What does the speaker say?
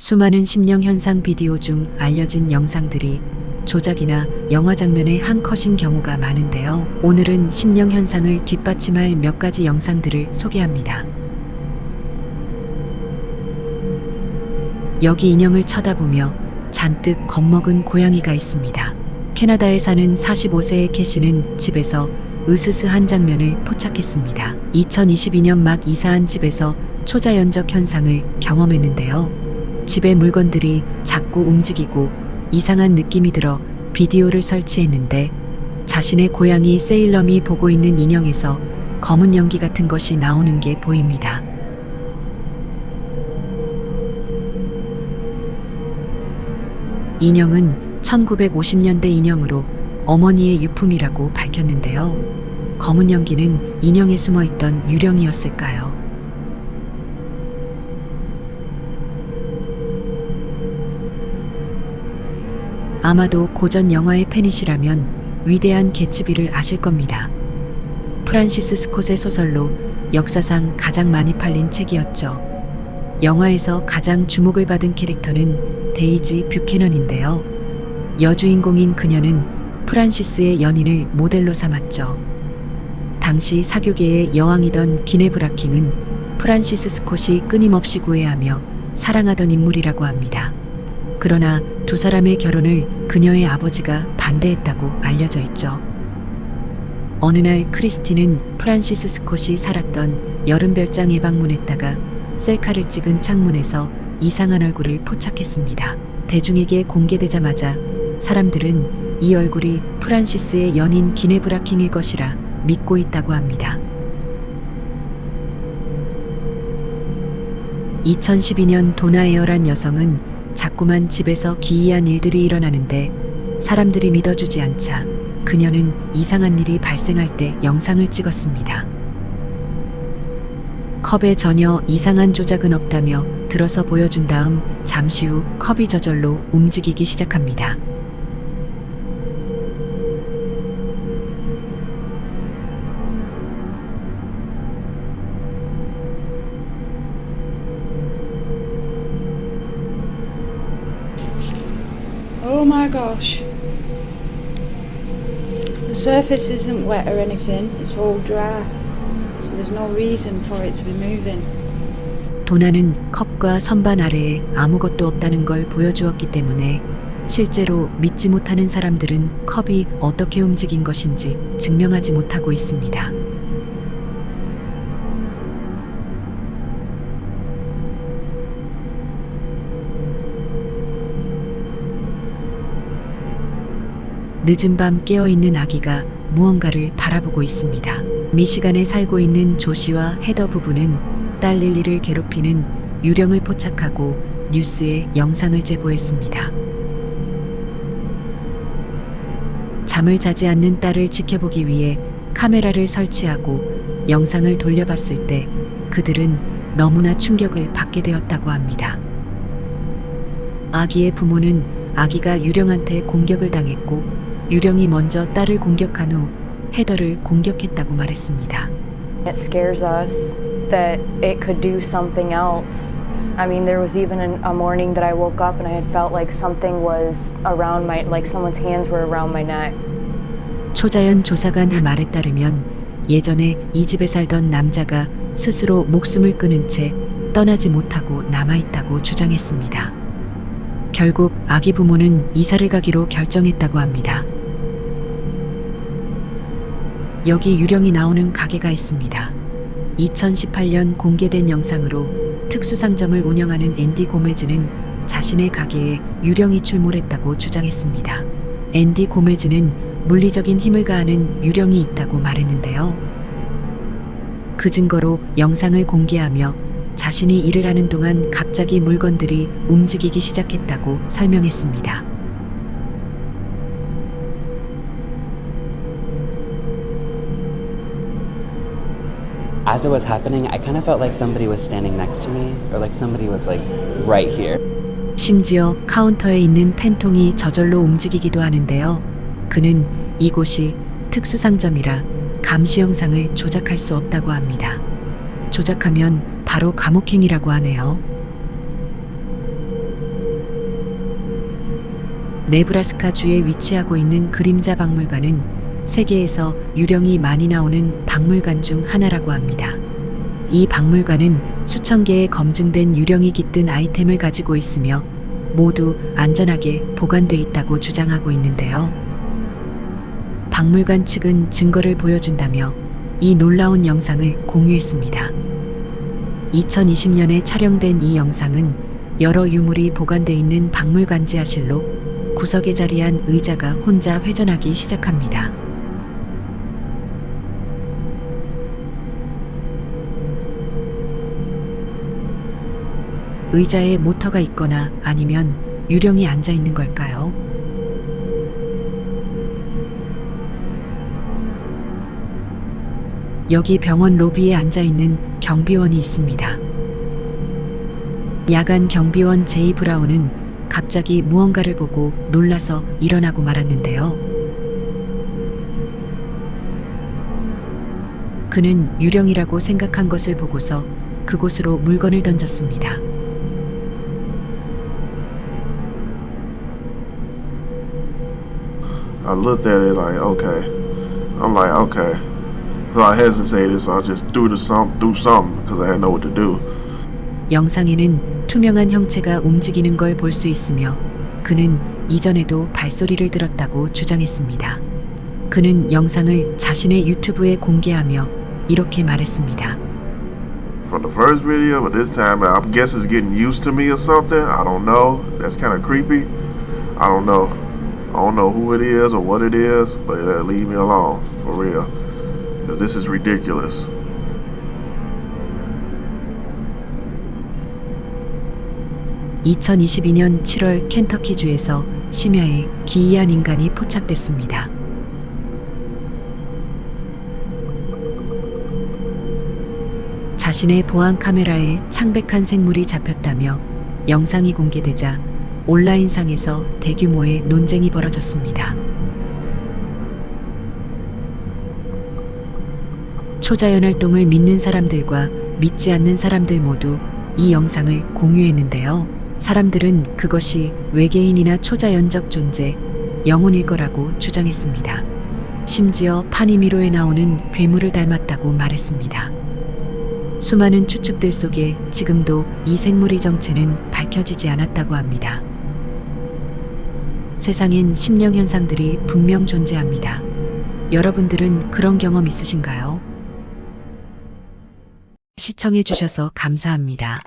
수많은 심령현상 비디오 중 알려진 영상들이 조작이나 영화 장면의 한 컷인 경우가 많은데요. 오늘은 심령현상을 뒷받침할 몇 가지 영상들을 소개합니다. 여기 인형을 쳐다보며 잔뜩 겁먹은 고양이가 있습니다. 캐나다에 사는 45세의 캐시는 집에서 으스스한 장면을 포착했습니다. 2022년 막 이사한 집에서 초자연적 현상을 경험했는데요. 집의 물건들이 자꾸 움직이고 이상한 느낌이 들어 비디오를 설치했는데 자신의 고양이 세일럼이 보고 있는 인형에서 검은 연기 같은 것이 나오는 게 보입니다. 인형은 1950년대 인형으로 어머니의 유품이라고 밝혔는데요. 검은 연기는 인형에 숨어있던 유령이었을까요? 아마도 고전 영화의 팬이시라면 위대한 개츠비를 아실 겁니다. 프란시스 스콧의 소설로 역사상 가장 많이 팔린 책이었죠. 영화에서 가장 주목을 받은 캐릭터는 데이지 뷰캐넌인데요. 여주인공인 그녀는 프란시스의 연인을 모델로 삼았죠. 당시 사교계의 여왕이던 기네브라 킹은 프란시스 스콧이 끊임없이 구애하며 사랑하던 인물이라고 합니다. 그러나 두 사람의 결혼을 그녀의 아버지가 반대했다고 알려져 있죠. 어느 날 크리스티는 프란시스 스콧이 살았던 여름별장에 방문했다가 셀카를 찍은 창문에서 이상한 얼굴을 포착했습니다. 대중에게 공개되자마자 사람들은 이 얼굴이 프란시스의 연인 기네브라 킹일 것이라 믿고 있다고 합니다. 2012년 도나에어란 여성은 자꾸만 집에서 기이한 일들이 일어나는데 사람들이 믿어주지 않자 그녀는 이상한 일이 발생할 때 영상을 찍었습니다. 컵에 전혀 이상한 조작은 없다며 들어서 보여준 다음 잠시 후 컵이 저절로 움직이기 시작합니다. Oh my gosh. The surface isn't wet or anything, it's all dry. So there's no reason for it to be moving. 도나는 컵과 선반 아래에 아무것도 없다는 걸 보여주었기 때문에 실제로 믿지 못하는 사람들은 컵이 어떻게 움직인 것인지 증명하지 못하고 있습니다. 늦은 밤 깨어있는 아기가 무언가를 바라보고 있습니다. 미시간에 살고 있는 조시와 헤더 부부는 딸 릴리를 괴롭히는 유령을 포착하고 뉴스에 영상을 제보했습니다. 잠을 자지 않는 딸을 지켜보기 위해 카메라를 설치하고 영상을 돌려봤을 때 그들은 너무나 충격을 받게 되었다고 합니다. 아기의 부모는 아기가 유령한테 공격을 당했고 유령이 먼저 딸을 공격한 후 헤더를 공격했다고 말했습니다. It scares us that it could do something else. I mean, there was even a morning that I woke up and I had felt like something was around my, like someone's hands were around my neck. 초자연 조사관의 말에 따르면 예전에 이 집에 살던 남자가 스스로 목숨을 끊은 채 떠나지 못하고 남아있다고 주장했습니다. 결국 아기 부모는 이사를 가기로 결정했다고 합니다. 여기 유령이 나오는 가게가 있습니다. 2018년 공개된 영상으로 특수상점을 운영하는 앤디 고메즈는 자신의 가게에 유령이 출몰했다고 주장했습니다. 앤디 고메즈는 물리적인 힘을 가하는 유령이 있다고 말했는데요. 그 증거로 영상을 공개하며 자신이 일을 하는 동안 갑자기 물건들이 움직이기 시작했다고 설명했습니다. As it was happening, I kind of felt like somebody was standing next to me, or like somebody was like right here. 심지어 카운터에 있는 팬통이 저절로 움직이기도 하는데요. 그는 이곳이 특수상점이라 감시 영상을 조작할 수 없다고 합니다. 조작하면 바로 감옥행위라고 하네요. 네브라스카주에 위치하고 있는 그림자 박물관은 세계에서 유령이 많이 나오는 박물관 중 하나라고 합니다. 이 박물관은 수천 개의 검증된 유령이 깃든 아이템을 가지고 있으며 모두 안전하게 보관돼 있다고 주장하고 있는데요. 박물관 측은 증거를 보여준다며 이 놀라운 영상을 공유했습니다. 2020년에 촬영된 이 영상은 여러 유물이 보관돼 있는 박물관 지하실로 구석에 자리한 의자가 혼자 회전하기 시작합니다. 의자에 모터가 있거나 아니면 유령이 앉아 있는 걸까요? 여기 병원 로비에 앉아 있는 경비원이 있습니다. 야간 경비원 제이 브라운은 갑자기 무언가를 보고 놀라서 일어나고 말았는데요. 그는 유령이라고 생각한 것을 보고서 그곳으로 물건을 던졌습니다. I looked at it like, okay. I'm like, okay. So I hesitated, so I just threw something because I didn't know what to do. 영상에는 투명한 형체가 움직이는 걸 볼 수 있으며 그는 이전에도 발소리를 들었다고 주장했습니다. 그는 영상을 자신의 유튜브에 공개하며 이렇게 말했습니다. From the first video, but this time I guess it's getting used to me or something. I don't know. That's kind of creepy. I don't know. I don't know who it is or what it is, but leave me alone, for real. Because this is ridiculous. (2022년 7월) 켄터키주에서 심야에 기이한 인간이 포착됐습니다. 자신의 보안 카메라에 창백한 생물이 잡혔다며 영상이 공개되자 온라인상에서 대규모의 논쟁이 벌어졌습니다. 초자연 활동을 믿는 사람들과 믿지 않는 사람들 모두 이 영상을 공유했는데요. 사람들은 그것이 외계인이나 초자연적 존재, 영혼일 거라고 주장했습니다. 심지어 파니미로에 나오는 괴물을 닮았다고 말했습니다. 수많은 추측들 속에 지금도 이 생물의 정체는 밝혀지지 않았다고 합니다. 세상엔 심령 현상들이 분명 존재합니다. 여러분들은 그런 경험 있으신가요? 시청해 주셔서 감사합니다.